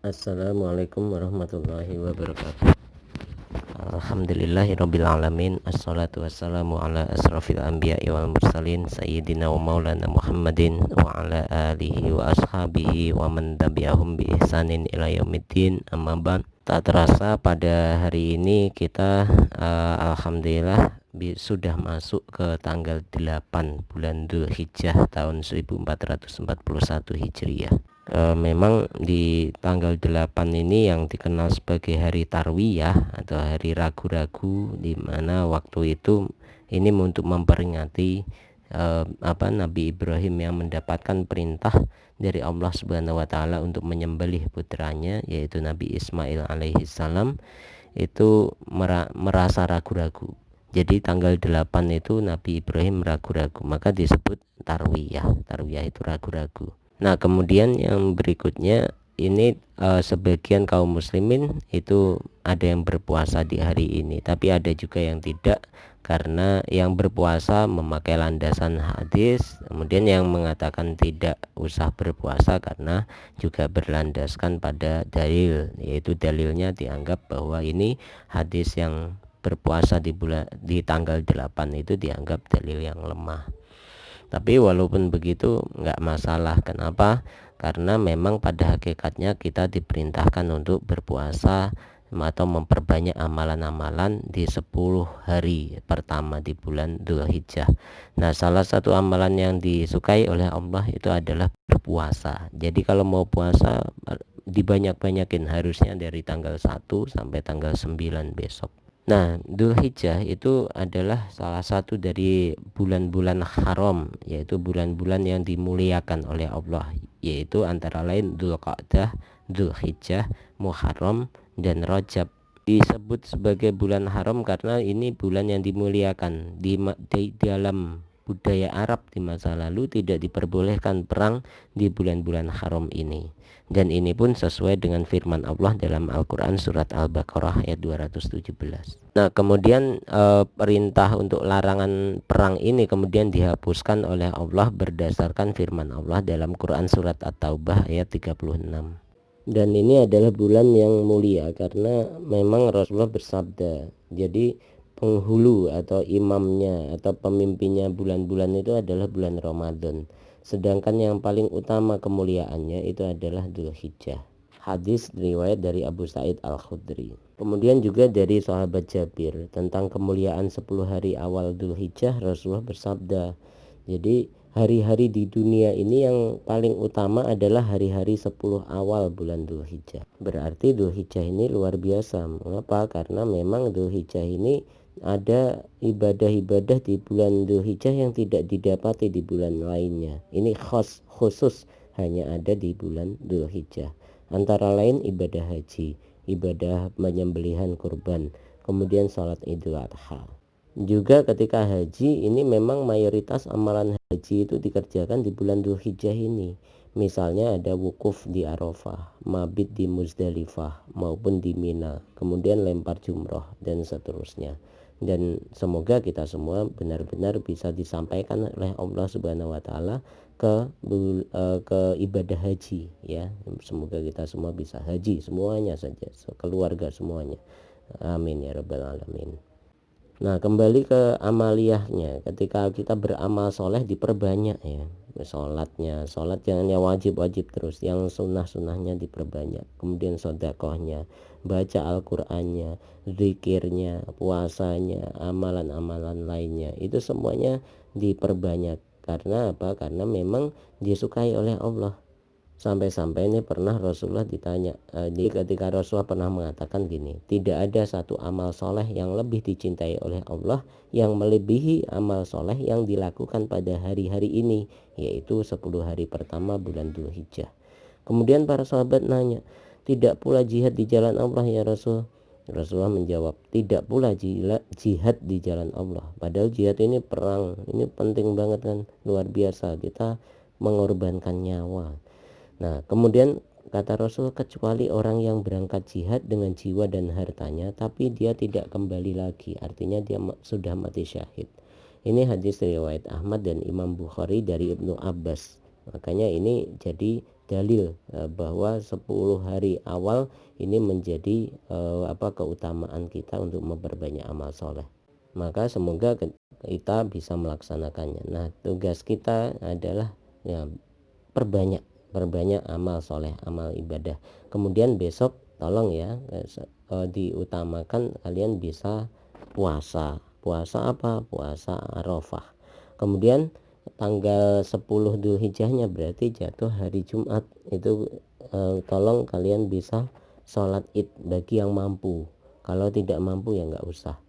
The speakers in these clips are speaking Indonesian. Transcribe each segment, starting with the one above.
Assalamualaikum warahmatullahi wabarakatuh. Alhamdulillahirabbil alamin. Assalatu wassalamu ala asrafil anbiya'i wal mursalin sayyidina wa maulana Muhammadin wa ala alihi wa ashabihi wa man tabi'ahum bi ihsanin ila yaumiddin. Amma ba'd. Tak terasa pada hari ini kita alhamdulillah sudah masuk ke tanggal 8 bulan Dzulhijjah tahun 1441 Hijriah. Memang di tanggal 8 ini yang dikenal sebagai hari Tarwiyah atau hari ragu-ragu, di mana waktu itu ini untuk memperingati Nabi Ibrahim yang mendapatkan perintah dari Allah Subhanahu wa taala untuk menyembelih putranya yaitu Nabi Ismail alaihi salam, itu merasa ragu-ragu. Jadi tanggal 8 itu Nabi Ibrahim ragu-ragu, maka disebut Tarwiyah. Tarwiyah itu ragu-ragu. Nah, kemudian yang berikutnya ini sebagian kaum muslimin itu ada yang berpuasa di hari ini, tapi ada juga yang tidak, karena yang berpuasa memakai landasan hadis, kemudian yang mengatakan tidak usah berpuasa karena juga berlandaskan pada dalil, yaitu dalilnya dianggap bahwa ini hadis yang berpuasa di tanggal 8 itu dianggap dalil yang lemah. Tapi walaupun begitu nggak masalah. Kenapa? Karena memang pada hakikatnya kita diperintahkan untuk berpuasa atau memperbanyak amalan-amalan di 10 hari pertama di bulan Dzulhijjah. Nah, salah satu amalan yang disukai oleh Allah itu adalah berpuasa. Jadi kalau mau puasa dibanyak-banyakin, harusnya dari tanggal 1 sampai tanggal 9 besok. Nah, Dzulhijjah itu adalah salah satu dari bulan-bulan haram, yaitu bulan-bulan yang dimuliakan oleh Allah, yaitu antara lain Dzulqa'dah, Dzulhijjah, Muharram, dan Rajab. Disebut sebagai bulan haram karena ini bulan yang dimuliakan. Di dalam budaya Arab di masa lalu tidak diperbolehkan perang di bulan-bulan haram ini. Dan ini pun sesuai dengan firman Allah dalam Al-Quran surat Al-Baqarah ayat 217. Nah, kemudian perintah untuk larangan perang ini kemudian dihapuskan oleh Allah berdasarkan firman Allah dalam Quran surat At-Taubah ayat 36. Dan ini adalah bulan yang mulia karena memang Rasulullah bersabda, jadi penghulu atau imamnya atau pemimpinnya bulan-bulan itu adalah bulan Ramadan. Sedangkan yang paling utama kemuliaannya itu adalah Dzulhijjah. Hadis riwayat dari Abu Sa'id Al-Khudri. Kemudian juga dari sahabat Jabir tentang kemuliaan 10 hari awal Dzulhijjah, Rasulullah bersabda, jadi hari-hari di dunia ini yang paling utama adalah hari-hari 10 awal bulan Dzulhijjah. Berarti Dzulhijjah ini luar biasa. Mengapa? Karena memang Dzulhijjah ini ada ibadah-ibadah di bulan Dzulhijjah yang tidak didapati di bulan lainnya. Ini khusus hanya ada di bulan Dzulhijjah. Antara lain ibadah haji, ibadah penyembelihan kurban, kemudian salat Idul Adha. Juga ketika haji ini memang mayoritas amalan haji itu dikerjakan di bulan Dzulhijjah ini. Misalnya ada wukuf di Arafah, mabit di Muzdalifah maupun di Mina, kemudian lempar jumroh dan seterusnya. Dan semoga kita semua benar-benar bisa disampaikan oleh Allah Subhanahu wa taala ke ibadah haji ya. Semoga kita semua bisa haji semuanya saja, keluarga semuanya. Amin ya rabbal alamin. Nah, kembali ke amaliyahnya, ketika kita beramal soleh diperbanyak ya. Sholat jangan yang wajib-wajib terus, yang sunnah-sunnahnya diperbanyak. Kemudian sodakohnya, baca Al-Qur'annya, zikirnya, puasanya, amalan-amalan lainnya, itu semuanya diperbanyak. Karena apa? Karena memang disukai oleh Allah. Sampai-sampai ini pernah Rasulullah ditanya, jadi ketika Rasulullah pernah mengatakan gini, tidak ada satu amal soleh yang lebih dicintai oleh Allah yang melebihi amal soleh yang dilakukan pada hari-hari ini, yaitu 10 hari pertama bulan Dzulhijjah. Kemudian para sahabat nanya, tidak pula jihad di jalan Allah ya Rasul? Rasulullah menjawab, tidak pula jihad di jalan Allah. Padahal jihad ini perang, ini penting banget kan, luar biasa, kita mengorbankan nyawa. Nah, kemudian kata Rasul, kecuali orang yang berangkat jihad dengan jiwa dan hartanya tapi dia tidak kembali lagi, artinya dia sudah mati syahid. Ini hadis riwayat Ahmad dan Imam Bukhari dari Ibnu Abbas. Makanya ini jadi dalil bahwa 10 hari awal ini menjadi keutamaan kita untuk memperbanyak amal soleh. Maka semoga kita bisa melaksanakannya. Nah, tugas kita adalah ya perbanyak amal soleh, amal ibadah. Kemudian besok tolong ya diutamakan kalian bisa puasa apa? Puasa Arafah. Kemudian tanggal 10 Dzulhijjahnya berarti jatuh hari Jumat, itu tolong kalian bisa sholat id bagi yang mampu. Kalau tidak mampu ya nggak usah.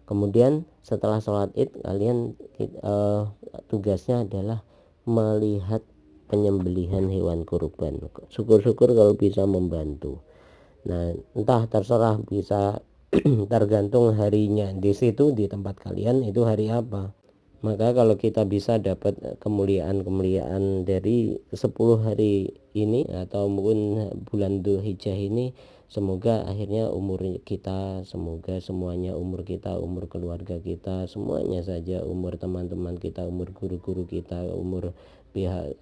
Kemudian setelah sholat id kalian tugasnya adalah melihat penyembelihan hewan kurban. Syukur-syukur kalau bisa membantu. Nah, entah terserah, bisa tergantung harinya di situ di tempat kalian itu hari apa. Maka kalau kita bisa dapat kemuliaan dari 10 hari ini atau mungkin bulan Dzulhijjah ini, semoga akhirnya umur kita, semoga semuanya umur kita, umur keluarga kita, semuanya saja, umur teman-teman kita, umur guru-guru kita, umur pihak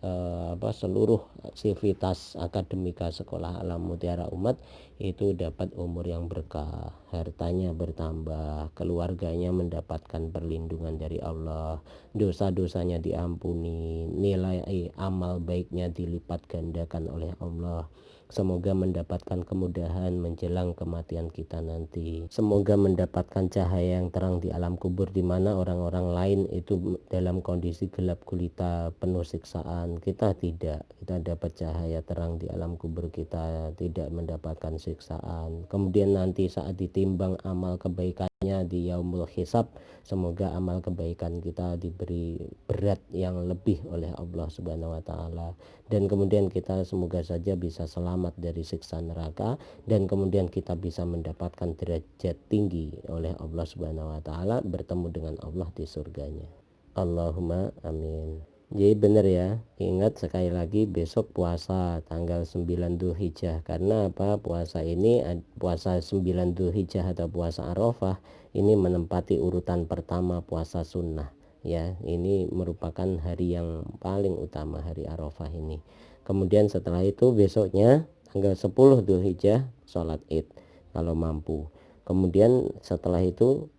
seluruh sivitas akademika sekolah Alam Mutiara Umat itu dapat umur yang berkah, hartanya bertambah, keluarganya mendapatkan perlindungan dari Allah, dosa-dosanya diampuni, nilai amal baiknya dilipat gandakan oleh Allah. Semoga mendapatkan kemudahan menjelang kematian kita nanti. Semoga mendapatkan cahaya yang terang di alam kubur, di mana orang-orang lain itu dalam kondisi gelap gulita penuh siksaan. Kita tidak, kita dapat cahaya terang di alam kubur, kita tidak mendapatkan siksaan. Kemudian nanti saat ditimbang amal kebaikannya di yaumul hisab, semoga amal kebaikan kita diberi berat yang lebih oleh Allah Subhanahu wa taala, dan kemudian kita semoga saja bisa selamat dari siksa neraka, dan kemudian kita bisa mendapatkan derajat tinggi oleh Allah Subhanahu wa taala, bertemu dengan Allah di surganya. Allahumma amin. Jadi benar ya, ingat sekali lagi besok puasa tanggal 9 Dzulhijjah. Karena apa? Puasa ini, puasa 9 Dzulhijjah atau puasa Arafah ini menempati urutan pertama puasa sunnah. Ya, ini merupakan hari yang paling utama, hari Arafah ini. Kemudian setelah itu besoknya tanggal 10 Dzulhijjah sholat id kalau mampu. Kemudian setelah itu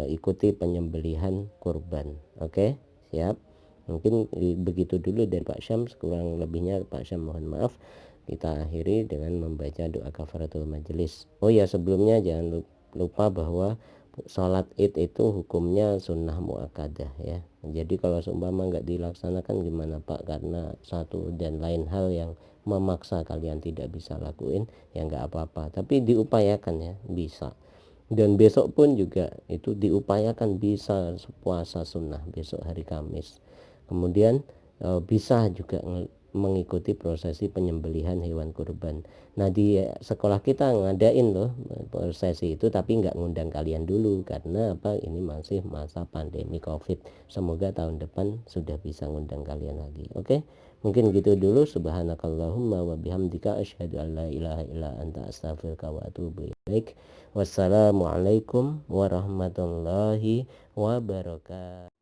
ikuti penyembelihan kurban. Oke, siap. Mungkin begitu dulu dari Pak Syam, kurang lebihnya Pak Syam mohon maaf. Kita akhiri dengan membaca doa kafaratul majelis. Oh ya, sebelumnya jangan lupa bahwa sholat id itu hukumnya sunnah muakkadah ya. Jadi kalau seumpama nggak dilaksanakan gimana Pak, karena satu dan lain hal yang memaksa kalian tidak bisa lakuin, ya nggak apa-apa, tapi diupayakan ya, bisa. Dan besok pun juga itu diupayakan bisa puasa sunnah besok hari Kamis. Kemudian bisa juga mengikuti prosesi penyembelihan hewan kurban. Nah, di sekolah kita ngadain loh prosesi itu, tapi nggak ngundang kalian dulu karena apa, ini masih masa pandemi COVID. Semoga tahun depan sudah bisa ngundang kalian lagi. Oke, mungkin gitu dulu. Subhanakallahumma wa bihamdika asyhadu an la ilaha illa anta astaghfiruka wa atubu ilaik. Wassalamualaikum warahmatullahi wabarakatuh.